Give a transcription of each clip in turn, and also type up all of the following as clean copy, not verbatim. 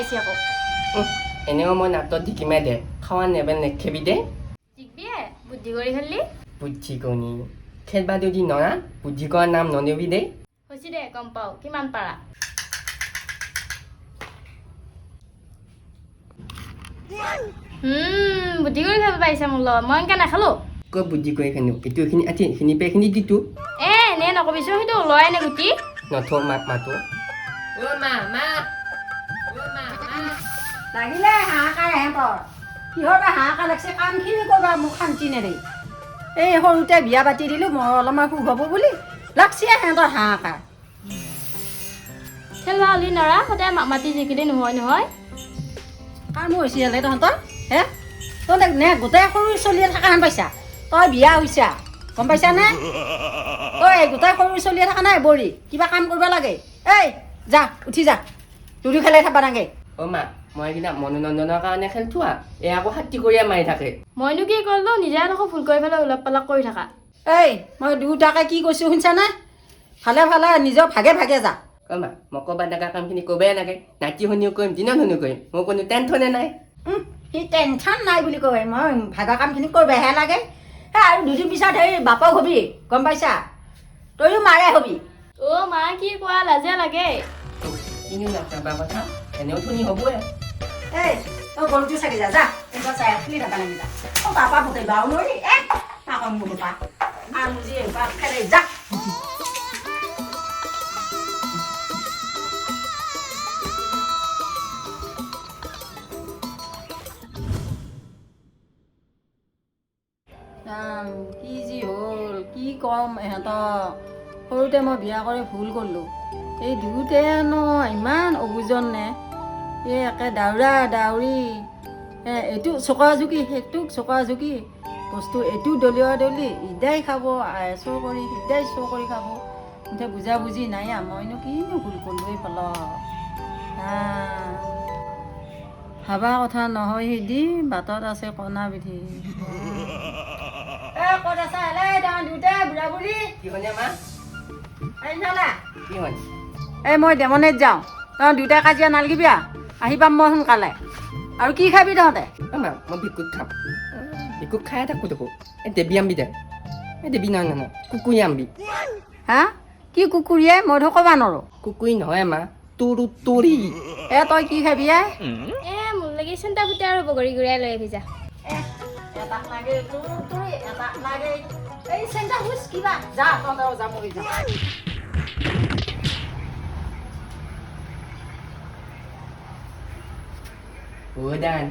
পাইছে আকৌ এনেও মই নাটত ঢিকিমাই দে খাৱা নেবেল নেখেবি দে জিকবিয়ে বুদ্ধি কৰি খেললি বুদ্ধি কনি খেলবা যদি নৰা বুদ্ধি কৰাৰ নাম ননেবি দে হৈছে দে গম পাওঁ কিমান পাৰা বুদ্ধি কৰি খাব পাৰিছে মোৰ লগত মই এনেকৈ নাখালোঁ ক'ত বুদ্ধি কৰি খানো এইটো এইখিনি আঠি এইখিনি পে এইখিনি দিতো এনে নকবিচোন সেইটো লয় নে গুটি নথ মাক মাতো মা মা লাগিলে হাহাকাৰ এহেঁতৰ কিহৰ বা হাহাকাৰ লাগিছে কামখিনি কৰবা মোক শান্তি নেদেই এই সৰুতে বিয়া পাতি দিলোঁ মই অলপমান সুখ হ'ব বুলি লাগছে সিহঁতৰ হাহাকাৰ খেলবা হ'লি নৰা সদায় মাতি জিকিলে নহয় নহয় কাৰ মোৰ হৈছে হ'লে তহঁতৰ হে তহঁতে নে গোটেই সৰু চলিয়ে থকা হেন পাইছা তই বিয়া হৈছা গম পাইছানে তই গোটেই সৰু চলিয়ে থকা নাই বৰি কিবা কাম কৰিব লাগে এই যা উঠি যা লুডু খেলাই থাকবা নাগে মা মই কিনা মনোৰঞ্জনৰ কাৰণে খেলছোৱা এই আকৌ হাতী কৰিয়ে মাৰি থাকে মইনো কি কৰিলোঁ নিজে আকৌ ভুল কৰি পেলাই ওলপ পালক কৰি থাকা এই মই দুটাকে কি কৈছোঁ শুনছানে ভালে ভালে নিজৰ ভাগে ভাগে যা মা মই ক'ৰবাত ডেকা কামখিনি কৰিবই লাগে নাতি শুনিও কৰিম দিনত শুনিও কৰিম মোৰ কোনো টেনশ্যনে নাই সি টেনশ্যন নাই বুলি কয় মই ভাগৰ কামখিনি কৰিবহে লাগে আৰু দুদিন পিছত হেৰি বাপক হবি গম পাইছা তইও মাৰে হবি মা কি কোৱা লাজে লাগে কিনো নাচাবা কথা এনেও শুনি হ'বই এই তই গৰুটো চাগি যা যা এনেকুৱা চাই খুলি থাকা লাগি যা অঁ তাৰপৰা ভোকে বাও নৰি তাক মোৰ পা আৰু যি এবাৰ খেলে যা কি যি হ'ল কি ক'ম ইহঁতক সৰুতে মই বিয়া কৰি ভুল কৰিলোঁ এই দুয়োটানো ইমান অবুজন নে এই একে দাউৰা দাউৰি এইটো চকা জুকি সেইটোক চকা জুকি বস্তু এইটো দলিওৱা দলি ইদাই খাব চৌ কৰি সিদাই চৌ কৰি খাব মুঠে বুজা বুজি নাই মইনো কিনো ভুল কৰিলোঁ এইফালে ভাবা কথা নহয় সিদি বাটত আছে কণা বিধি ক'ত আছা এলে তহঁত দুটাই বুঢ়া বুঢ়ী কি হ'লে মা কি হ'ল এই মই ডেমনেত যাওঁ তহঁত দুটাই কাজিয়া নালাগিবি আহি পাম মই সোনকালে আৰু কি খাবি তহঁতে মা মই বিকুট খাম বিকুট খাই থাকোঁ দেখোঁ এই দেৱী আম্বি দে এই দেৱী নহয় নহয় কুকুৰী আম্বি হা কি কুকুৰীয়ে মইতো ক'বা নোৱাৰোঁ কুকুৰী নহয় মা তুৰু তুৰি তই কি খাবি মোৰ লাগি চিন্তা ফুটি আৰু বগৰী গুৰাই লৈ আহিবি যা এটাক লাগে এটাক লাগে এই চেণ্টা হুচ কিবা যা তহঁতে যা মই যাওঁ দান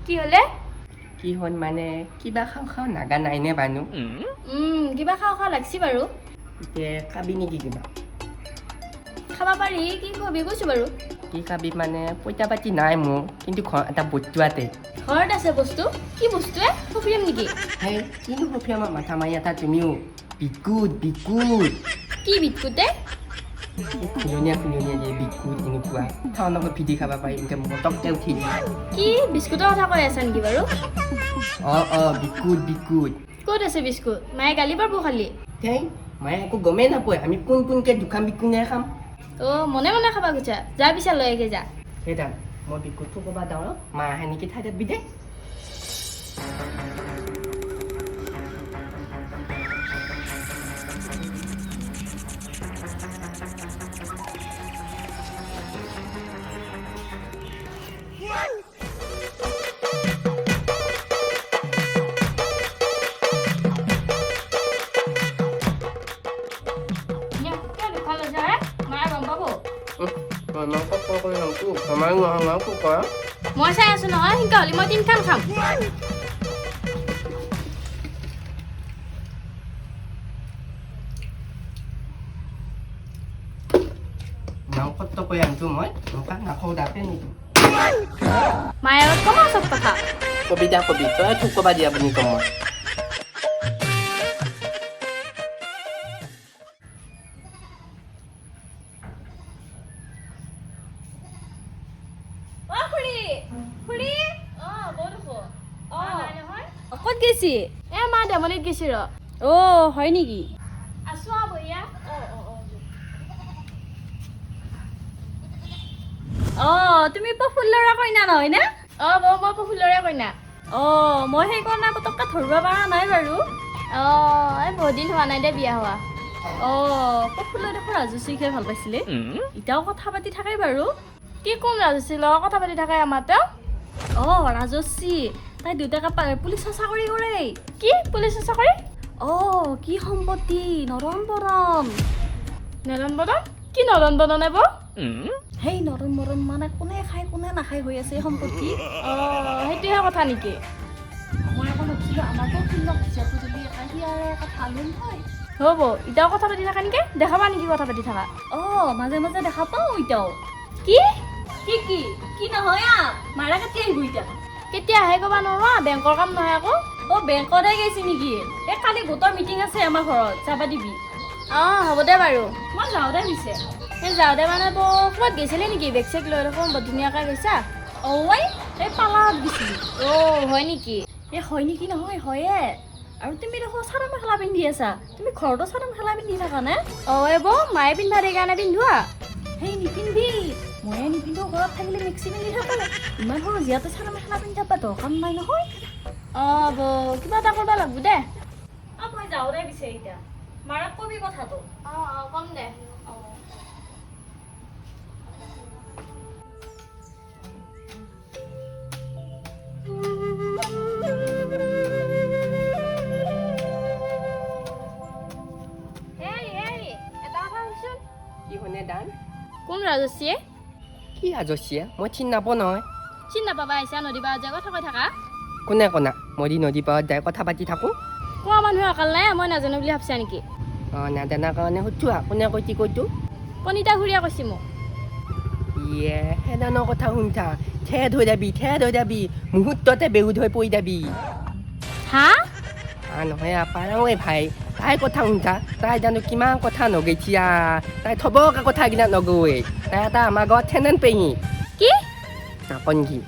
কি হ'লে কি হ'ল মানে কিবা খাওঁ খাওঁ নাগা নাইনে বানু কিবা খাওঁ খাওঁ লাগছি বাৰু এতিয়া খাবি নেকি কিবা খাব পাৰি কি খবি কৈছোঁ বাৰু কি খাবি মানে পইচা পাতি নাই মোৰ কিন্তু ঘৰত এটা বস্তু আছে ঘৰত আছে বস্তু কি বস্তুৱে সফিয়াম নেকি হেই কিনো সফিয়াম মাথা মাৰি এটা তুমিও বিকুট বিকুট কি বিস্কুটে ফুলনীয়া ফুলনীয়া যে বিকুট এনেকুৱা খাওঁ লগত ভিদি খাব পাৰি এনেকৈ মটককৈ উঠি দিয়ে কি বিস্কুটৰ কথা কৈ আছা নেকি বাৰু বিকুট বিকুট ক'ত আছে বিস্কুট মায়ে গালি পাৰিব খালি হেই মায়ে একো গমেই নাপায় আমি কোন কোনকৈ দোকান বিকুনে খাম মনে মনে খাবা খুজা যা পিছা লৈ আগে যা সেইটা মই বিকুটটো ক'ৰবাত যাওঁ মা আহে নেকি ঠাই তাত বিদে মই চাই আছো নহয় সিংকা হ'লে মই তিনিখন খাম মাংসটো কৈ আনছো মই দোকান নাখাওঁ দাপে নেকি মায়ে আগত কমা চব কথা কবিতা কবি তই তোক ক'বা দিয়া বুলি কম মই ক'ত গেছি মা ডেমনিত গেছি ৰ হয় নেকি আছো বঢ়িয়া তুমি প্ৰফুল্লৰা কইনা নহয় নে বৌ মই প্ৰফুল্লৰে কইনা মই সেইকাৰণে পতককৈ ধৰিব পৰা নাই বাৰু এই বহুত দিন হোৱা নাই দে বিয়া হোৱা প্ৰফুল্ল দেখোন ৰাজশ্ৰীকহে ভাল পাইছিলে এতিয়াও কথা পাতি থাকে বাৰু কি কোন ৰাজশ্ৰীৰ লগত কথা পাতি থাকে আমাৰ তেওঁ ৰাজশ্ৰী তাই দেউতাকে পুলিচৰ চাকৰি কৰে কি পুলিচৰ চাকৰি কি সম্পত্তি নৰম বৰম নৰম বদন কি নৰম বদন বৌ সেই নৰম বৰম মানে কোনে খায় কোনে নাখায় হৈ আছে সম্পত্তি সেইটোহে কথা নেকি মই আকৌ ভাবিছিলোঁ আমাৰতো ফিল্ডক যিহেতু যদি সিয়াৰে কথা লোন হয় হ'ব এতিয়াও কথা পাতি থাকা নেকি দেখাবা নেকি কথা পাতি থাকা মাজে মাজে দেখা পাওঁ এতিয়াও কি কি কি কি নহয় মাৰা কেতিয়া আহিব এতিয়া কেতিয়া আহে ক'বা নোৱাৰা বেংকৰ কাম নহয় আকৌ বেংকতে গৈছে নেকি কালি গোটৰ মিটিং আছে আমাৰ ঘৰত যাবা দিবি হ'ব দে বাৰু মই যাওঁতে পিছে যাওঁতে মানে বৌ ক'ৰবাত গৈছিলে নেকি বেগ চেগ লৈ দেখোন বৰ ধুনীয়াকৈ গৈছা এই পালাত গৈছিলি হয় নেকি হয় নেকি নহয় হয়ে আৰু তুমি দেখোন চাদৰ মেখেলা পিন্ধি আছা তুমি ঘৰতো চাদৰ মেখেলা পিন্ধি থাকা নে বৌ মায়ে পিন্ধা সেইকাৰণে পিন্ধোৱা সেই নিপিন্ধবি ময়ে নিপিন্ধো ঘৰত থাকিলে মিক্সি পিন্ধি থাকো ইমান সৰু জীয়াতে চাদৰ মেখেলা পিন্ধি থাকা দৰকাৰ নাই নহয় বৌ কিবা এটা কৰিব লাগিব দে মই যাওঁ দে পিছে এতিয়া মাৰাক কবি কথাটো কম দে কি হনে দান কোন ৰাজশ্ৰীয়ে কি ৰাজশ্ৰীয়ে মই চিনি নাপাওঁ নহয় চিনি নাপাবা আহিছা নদী পাৰত যায় কথা কৈ থাকা কোনে কনা মই নদী পাৰত যাই কথা পাতি থাকোঁ কোৱা মানুহ অকাল নাই মই নাজানো বুলি ভাবছা নেকি নাজানাৰ কাৰণে সুধো কোনে কৈছি কৈতো কণিতা ঘূৰিয়া কৈছি মোক সেইদানৰ কথা শুনছা ঠেদ হৈ যাবি মুহূৰ্ততে বেহুদ হৈ পৰি যাবি নহয় পাৰাওৱে ভাই তাই কথা শুনছা তাই জানো কিমান কথা নগৈছিয়া তাই থবকা কথাকেইটা নগৈ তাই এটা আমাৰ ঘৰত থেনেন পেহী কি নাকন কি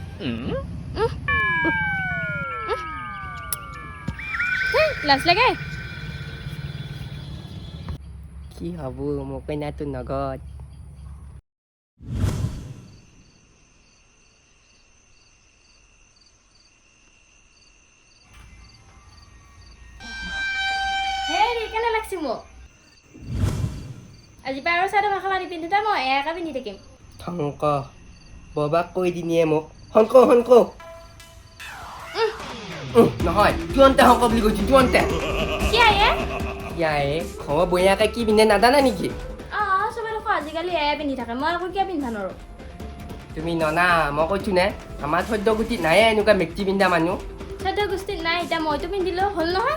লাজ লাগে কি হ'ব মোৰ কইনাটো নগদ কেনে লাগছি মোক আজি পৰা আৰু চাদৰ মেখেলা নিপিন্ধোতে মই এয়াকে পিন্ধি থাকিম শংক ববাক কৈ দিনিয়ে মোক শংক নহয় তুৰন্তে শংক বুলি কৈছো তুৰন্তে ঘৰৰ বৈয়াকে কি পিন্ধে নাজানা নেকি চবে দেখো আজিকালি এয়া পিন্ধি থাকে মই আকৌ কিয় পিন্ধা নোৱাৰো তুমি ননা মই কৈছো নে আমাৰ চৈধ্য গোষ্ঠীত নায়ে এনেকুৱা মেক্সি পিন্ধা মানুহ চৈধ্য গোষ্ঠীত নাই এতিয়া মইতো পিন্ধিলেও হ'ল নহয়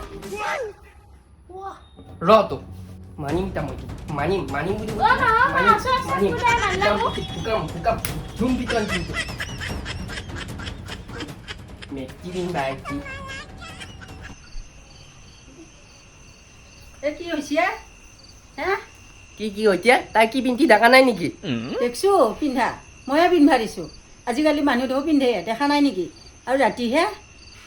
ৰতো মানিম বুলি ঝুম পিটন কিন্তু মেক্সি পিন্ধা কি হৈছে কি হৈছে তাই কি পিন্ধি দেখা নাই নেকি দেখছো পিন্ধা ময়ে পিন্ধা দিছোঁ আজিকালি মানুহ দেখো পিন্ধে দেখা নাই নেকি আৰু ৰাতিহে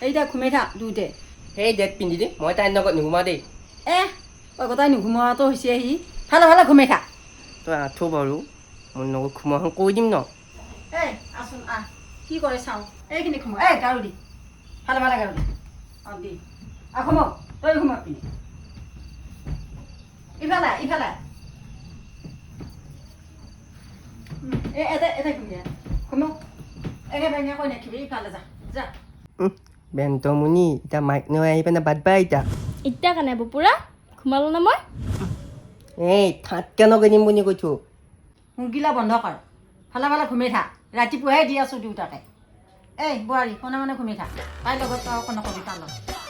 এইটা ঘুমাই থাক দুয়োতে সেই ডেট পিন্ধি দে মই তাইৰ লগত নুঘুমাও দেই তাই নুঘুমোৱাটো হৈছে সি ভালে ঘুমাই থাক তই আঠো বাৰু মোৰ লগত ঘুমাওঁ কৈ দিম ন আছোন কি কৰে চাওঁ এইখিনি ঘুমা গাৰু দি ভালে গাৰু দি দি ঘুমাও তই ঘুমা পিনি ইফালে এটা ঘুমিয়া ঘুমাও একেবাৰে কৈ নাখিবি ইফালে যা বেন্তমুনি এতিয়া মাইক নৈ আহি পেলাই বাদ পাই এতিয়া কাৰণে পুৰা ঘুমালো না মই ঠাটকে নগৈ দিম বুলি কৈছোঁ মুৰ্গিলা বন্ধ কৰ ভালে ঘুমাই থাক ৰাতিপুৱাহে দি আছোঁ দুয়োটাকে বোৱাৰী কোনে ঘুমাই থাক তাইৰ লগত তই অকণ নকবি তাৰ লগত